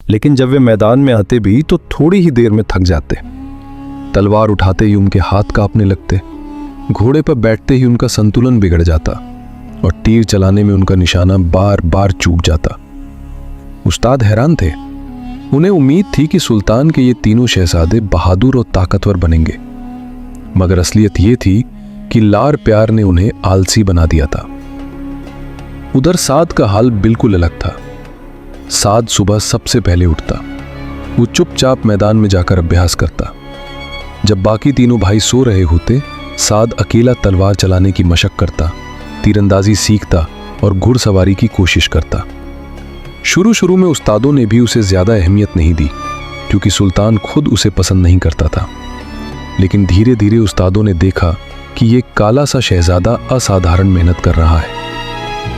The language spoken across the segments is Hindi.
लेकिन जब वे मैदान में आते भी तो थोड़ी ही देर में थक जाते। तलवार उठाते ही उनके हाथ कांपने लगते, घोड़े पर बैठते ही उनका संतुलन बिगड़ जाता और तीर चलाने में उनका निशाना बार बार चूक जाता। उस्ताद हैरान थे। उन्हें उम्मीद थी कि सुल्तान के ये तीनों शहजादे बहादुर और ताकतवर बनेंगे, मगर असलियत ये थी कि लार प्यार ने उन्हें आलसी बना दिया था। उधर साद का हाल बिल्कुल अलग था। साद सुबह सबसे पहले उठता। वो चुपचाप मैदान में जाकर अभ्यास करता। जब बाकी तीनों भाई सो रहे होते, साद अकेला तलवार चलाने की मशक करता, तीरंदाजी सीखता और घुड़सवारी की कोशिश करता। शुरू शुरू में उस्तादों ने भी उसे ज्यादा अहमियत नहीं दी, क्योंकि सुल्तान खुद उसे पसंद नहीं करता था। लेकिन धीरे धीरे उस्तादों ने देखा कि ये काला सा शहजादा असाधारण मेहनत कर रहा है।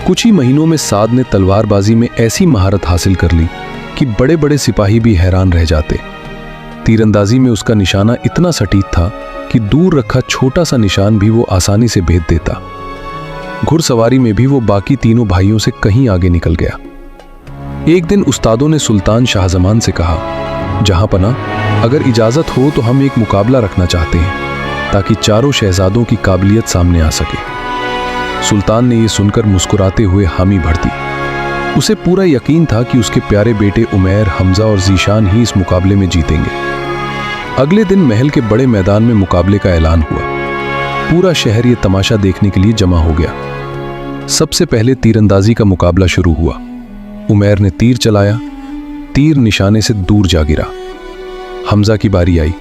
कुछ ही महीनों में साद ने तलवारबाजी में ऐसी महारत हासिल कर ली कि बड़े बड़े सिपाही भी हैरान रह जाते। तीरंदाजी में उसका निशाना इतना सटीक था कि दूर रखा छोटा सा निशान भी वो आसानी से भेद देता। घुड़सवारी में भी वो बाकी तीनों भाइयों से कहीं आगे निकल गया। एक दिन उस्तादों ने सुल्तान शाहजमान से कहा, जहां पना, अगर इजाजत हो तो हम एक मुकाबला रखना चाहते हैं ताकि चारों शहजादों की काबिलियत सामने आ सके। सुल्तान ने यह सुनकर मुस्कुराते हुए हामी भर दी। उसे पूरा यकीन था कि उसके प्यारे बेटे उमैर, हमजा और जीशान ही इस मुकाबले में जीतेंगे। अगले दिन महल के बड़े मैदान में मुकाबले का ऐलान हुआ। पूरा शहर ये तमाशा देखने के लिए जमा हो गया। सबसे पहले तीरंदाजी का मुकाबला शुरू हुआ। उमैर ने तीर चलाया। तीर निशाने से दूर जा गिरा। हमजा की बारी आई।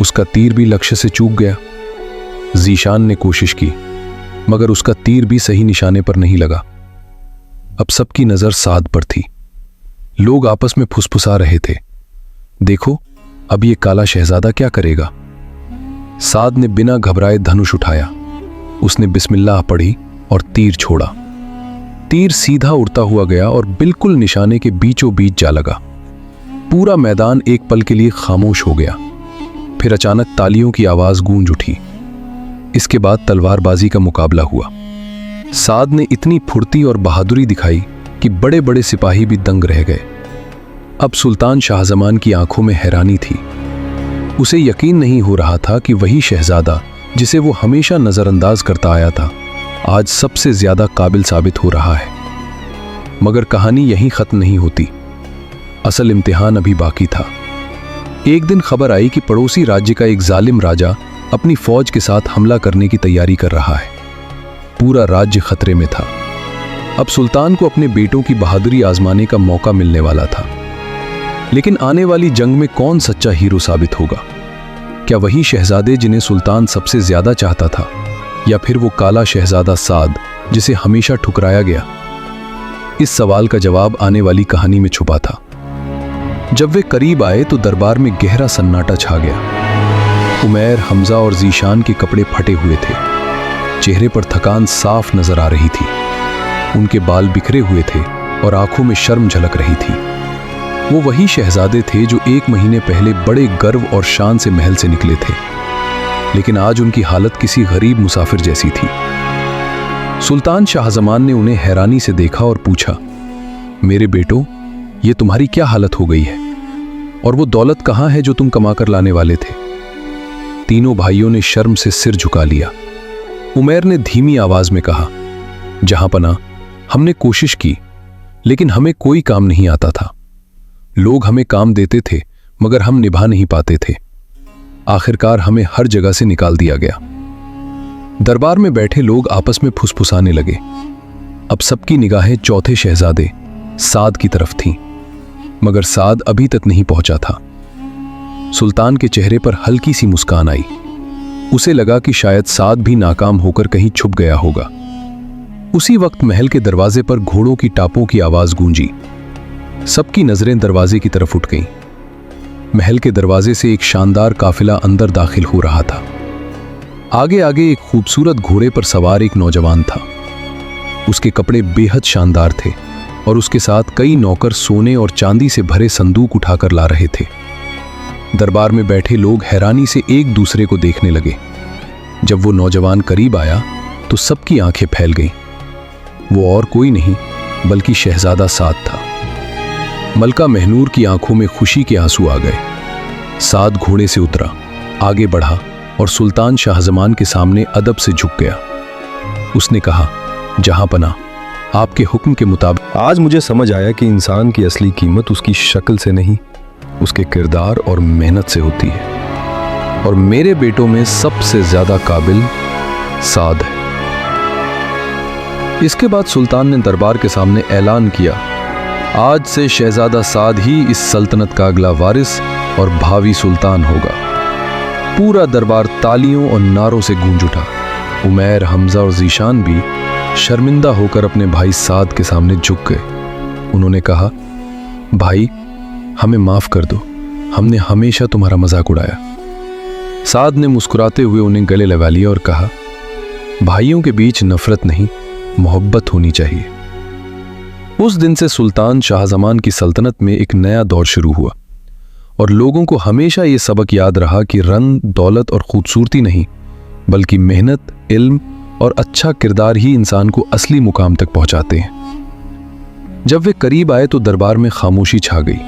उसका तीर भी लक्ष्य से चूक गया। जीशान ने कोशिश की, मगर उसका तीर भी सही निशाने पर नहीं लगा। अब सबकी नजर साद पर थी। लोग आपस में फुसफुसा रहे थे, देखो अब ये काला शहजादा क्या करेगा। साद ने बिना घबराए धनुष उठाया। उसने बिस्मिल्लाह पढ़ी और तीर छोड़ा। तीर सीधा उड़ता हुआ गया और बिल्कुल निशाने के बीचों बीच जा लगा। पूरा मैदान एक पल के लिए खामोश हो गया। फिर अचानक तालियों की आवाज गूंज उठी। इसके बाद तलवारबाजी का मुकाबला हुआ। साद ने इतनी फुर्ती और बहादुरी दिखाई कि बड़े बड़े सिपाही भी दंग रह गए। अब सुल्तान शाहजमान की आंखों में हैरानी थी। उसे यकीन नहीं हो रहा था कि वही शहजादा जिसे वो हमेशा नजरअंदाज करता आया था, आज सबसे ज्यादा काबिल साबित हो रहा है। मगर कहानी यहीं खत्म नहीं होती। असल इम्तिहान अभी बाकी था। एक दिन खबर आई कि पड़ोसी राज्य का एक जालिम राजा अपनी फौज के साथ हमला करने की तैयारी कर रहा है। पूरा राज्य खतरे में था। अब सुल्तान को अपने बेटों की बहादुरी आजमाने का मौका मिलने वाला था। लेकिन आने वाली जंग में कौन सच्चा हीरो साबित होगा? क्या वही शहजादे जिन्हें सुल्तान सबसे ज्यादा चाहता था, या फिर वो काला शहजादा साद जिसे हमेशा ठुकराया गया? इस सवाल का जवाब आने वाली कहानी में छुपा था। जब वे करीब आए तो दरबार में गहरा सन्नाटा छा गया। उमैर, हमजा और जीशान के कपड़े फटे हुए थे। चेहरे पर थकान साफ नजर आ रही थी। उनके बाल बिखरे हुए थे और आंखों में शर्म झलक रही थी। वो वही शहजादे थे जो 1 महीने पहले बड़े गर्व और शान से महल से निकले थे, लेकिन आज उनकी हालत किसी गरीब मुसाफिर जैसी थी। सुल्तान शाहजमान ने उन्हें हैरानी से देखा और पूछा, मेरे बेटो, ये तुम्हारी क्या हालत हो गई है? और वो दौलत कहाँ है जो तुम कमाकर लाने वाले थे? तीनों भाइयों ने शर्म से सिर झुका लिया। उमैर ने धीमी आवाज में कहा, जहां पना, हमने कोशिश की, लेकिन हमें कोई काम नहीं आता था। लोग हमें काम देते थे, मगर हम निभा नहीं पाते थे। आखिरकार हमें हर जगह से निकाल दिया गया। दरबार में बैठे लोग आपस में फुसफुसाने लगे। अब सबकी निगाहें चौथे शहजादे साद की तरफ थीं, मगर साद अभी तक नहीं पहुंचा था। सुल्तान के चेहरे पर हल्की सी मुस्कान आई। उसे लगा कि शायद साद भी नाकाम होकर कहीं छुप गया होगा। उसी वक्त महल के दरवाजे पर घोड़ों की टापों की आवाज गूंजी। सबकी नजरें दरवाजे की तरफ उठ गईं। महल के दरवाजे से एक शानदार काफिला अंदर दाखिल हो रहा था। आगे आगे एक खूबसूरत घोड़े पर सवार एक नौजवान था। उसके कपड़े बेहद शानदार थे और उसके साथ कई नौकर सोने और चांदी से भरे संदूक उठाकर ला रहे थे। दरबार में बैठे लोग हैरानी से एक दूसरे को देखने लगे। जब वो नौजवान करीब आया तो सबकी आंखें फैल गईं। वो और कोई नहीं बल्कि शहजादा साद था। मलका महनूर की आंखों में खुशी के आंसू आ गए। साद घोड़े से उतरा, आगे बढ़ा और सुल्तान शाहजमान के सामने अदब से झुक गया। उसने कहा, जहां पना, आपके हुक्म के मुताबिक आज मुझे समझ आया कि इंसान की असली कीमत उसकी शक्ल से नहीं, उसके किरदार और मेहनत से होती है। और मेरे बेटों में सबसे ज्यादा काबिल साद है। इसके बाद सुल्तान ने दरबार के सामने ऐलान किया, आज से शहजादा साद ही इस सल्तनत का अगला वारिस और भावी सुल्तान होगा। पूरा दरबार तालियों और नारों से गूंज उठा। उमैर, हमजा और जीशान भी शर्मिंदा होकर अपने भाई साद के सामने झुक गए। उन्होंने कहा, भाई हमें माफ कर दो, हमने हमेशा तुम्हारा मजाक उड़ाया। साद ने मुस्कुराते हुए उन्हें गले लगा लिया और कहा, भाइयों के बीच नफरत नहीं, मोहब्बत होनी चाहिए। उस दिन से सुल्तान शाहजमान की सल्तनत में एक नया दौर शुरू हुआ और लोगों को हमेशा ये सबक याद रहा कि रंग, दौलत और खूबसूरती नहीं, बल्कि मेहनत, इल्म और अच्छा किरदार ही इंसान को असली मुकाम तक पहुंचाते हैं। जब वे करीब आए तो दरबार में खामोशी छा गई।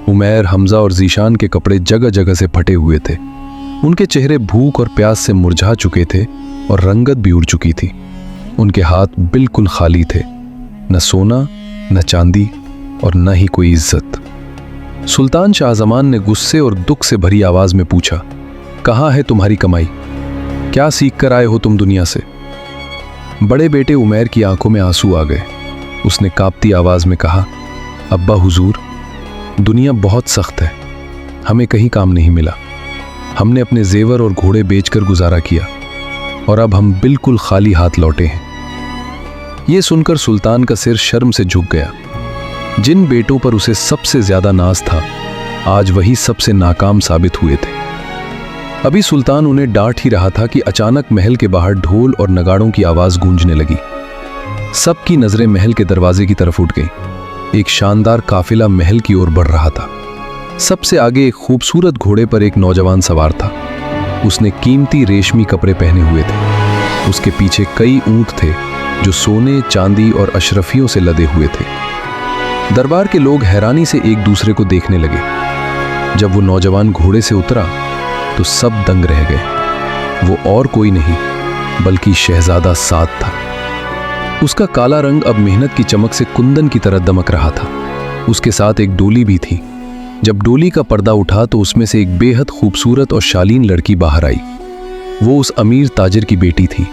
उमैर, हमजा और जीशान के कपड़े जगह जगह से फटे हुए थे। उनके चेहरे भूख और प्यास से मुरझा चुके थे और रंगत भी उड़ चुकी थी। उनके हाथ बिल्कुल खाली थे, न सोना, न चांदी और न ही कोई इज्जत। सुल्तान शाहजमान ने गुस्से और दुख से भरी आवाज में पूछा, कहाँ है तुम्हारी कमाई? क्या सीख कर आए हो तुम दुनिया से? बड़े बेटे उमैर की आंखों में आंसू आ गए। उसने कांपती आवाज में कहा, अब्बा हुजूर, दुनिया बहुत सख्त है, हमें कहीं काम नहीं मिला। हमने अपने जेवर और घोड़े बेचकर गुजारा किया और अब हम बिल्कुल खाली हाथ लौटे हैं। यह सुनकर सुल्तान का सिर शर्म से झुक गया। जिन बेटों पर उसे सबसे ज्यादा नाज था, आज वही सबसे नाकाम साबित हुए थे। अभी सुल्तान उन्हें डांट ही रहा था कि अचानक महल के बाहर ढोल और नगाड़ों की आवाज गूंजने लगी। सबकी नजरें महल के दरवाजे की तरफ उठ गईं। एक शानदार काफिला महल की ओर बढ़ रहा था। सबसे आगे एक खूबसूरत घोड़े पर एक नौजवान सवार था। उसने कीमती रेशमी कपड़े पहने हुए थे। उसके पीछे कई ऊंट थे जो सोने, चांदी और अशरफियों से लदे हुए थे। दरबार के लोग हैरानी से एक दूसरे को देखने लगे। जब वो नौजवान घोड़े से उतरा तो सब दंग रह गए। वो और कोई नहीं बल्कि शहजादा साद था। उसका काला रंग अब मेहनत की चमक से कुंदन की तरह दमक रहा था। उसके साथ एक डोली भी थी। जब डोली का पर्दा उठा तो उसमें से एक बेहद खूबसूरत और शालीन लड़की बाहर आई। वो उस अमीर ताजिर की बेटी थी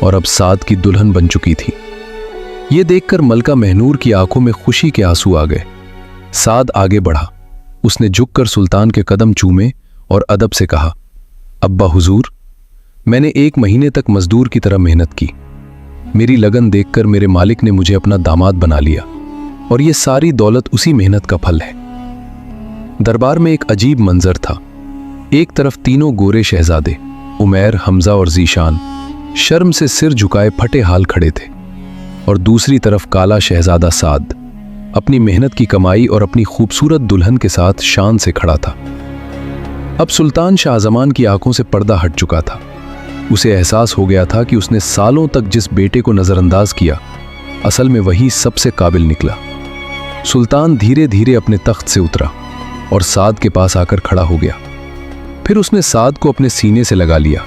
और अब साद की दुल्हन बन चुकी थी। ये देखकर मलका महनूर की आंखों में खुशी के आंसू आ गए। साद आगे बढ़ा। उसने झुककर सुल्तान के कदम चूमे और अदब से कहा, अब्बा हुजूर, मैंने 1 महीने तक मजदूर की तरह मेहनत की। मेरी लगन देखकर मेरे मालिक ने मुझे अपना दामाद बना लिया और ये सारी दौलत उसी मेहनत का फल है। दरबार में एक अजीब मंजर था। एक तरफ तीनों गोरे शहजादे उमैर, हमजा और जीशान शर्म से सिर झुकाए फटे हाल खड़े थे और दूसरी तरफ काला शहजादा साद अपनी मेहनत की कमाई और अपनी खूबसूरत दुल्हन के साथ शान से खड़ा था। अब सुल्तान शाहजमान की आंखों से पर्दा हट चुका था। उसे एहसास हो गया था कि उसने सालों तक जिस बेटे को नजरअंदाज किया, असल में वही सबसे काबिल निकला। सुल्तान धीरे धीरे अपने तख्त से उतरा और साद के पास आकर खड़ा हो गया। फिर उसने साद को अपने सीने से लगा लिया।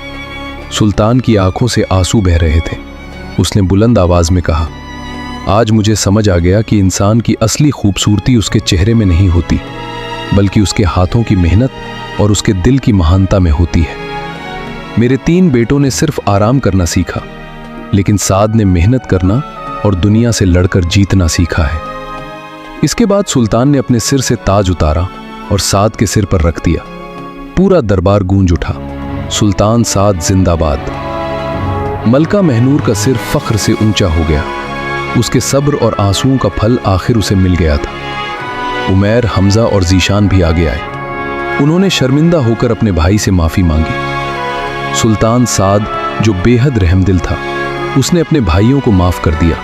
सुल्तान की आंखों से आंसू बह रहे थे। उसने बुलंद आवाज में कहा, आज मुझे समझ आ गया कि इंसान की असली खूबसूरती उसके चेहरे में नहीं होती, बल्कि उसके हाथों की मेहनत और उसके दिल की महानता में होती है। मेरे 3 बेटों ने सिर्फ आराम करना सीखा, लेकिन साद ने मेहनत करना और दुनिया से लड़कर जीतना सीखा है। इसके बाद सुल्तान ने अपने सिर से ताज उतारा और साद के सिर पर रख दिया। पूरा दरबार गूंज उठा, सुल्तान साद जिंदाबाद। मलका महनूर का सिर फख्र से ऊंचा हो गया। उसके सब्र और आंसुओं का फल आखिर उसे मिल गया था। उमैर, हमजा और जीशान भी आगे आए। उन्होंने शर्मिंदा होकर अपने भाई से माफी मांगी। सुल्तान साद, जो बेहद रहमदिल था, उसने अपने भाइयों को माफ कर दिया,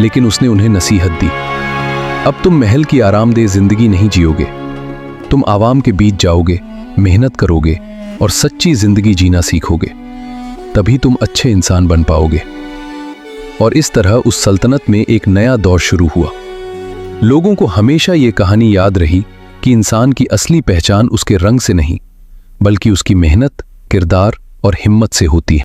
लेकिन उसने उन्हें नसीहत दी, अब तुम महल की आरामदेह जिंदगी नहीं जियोगे। तुम आवाम के बीच जाओगे, मेहनत करोगे और सच्ची जिंदगी जीना सीखोगे, तभी तुम अच्छे इंसान बन पाओगे। और इस तरह उस सल्तनत में एक नया दौर शुरू हुआ। लोगों को हमेशा ये कहानी याद रही कि इंसान की असली पहचान उसके रंग से नहीं, बल्कि उसकी मेहनत, किरदार और हिम्मत से होती है।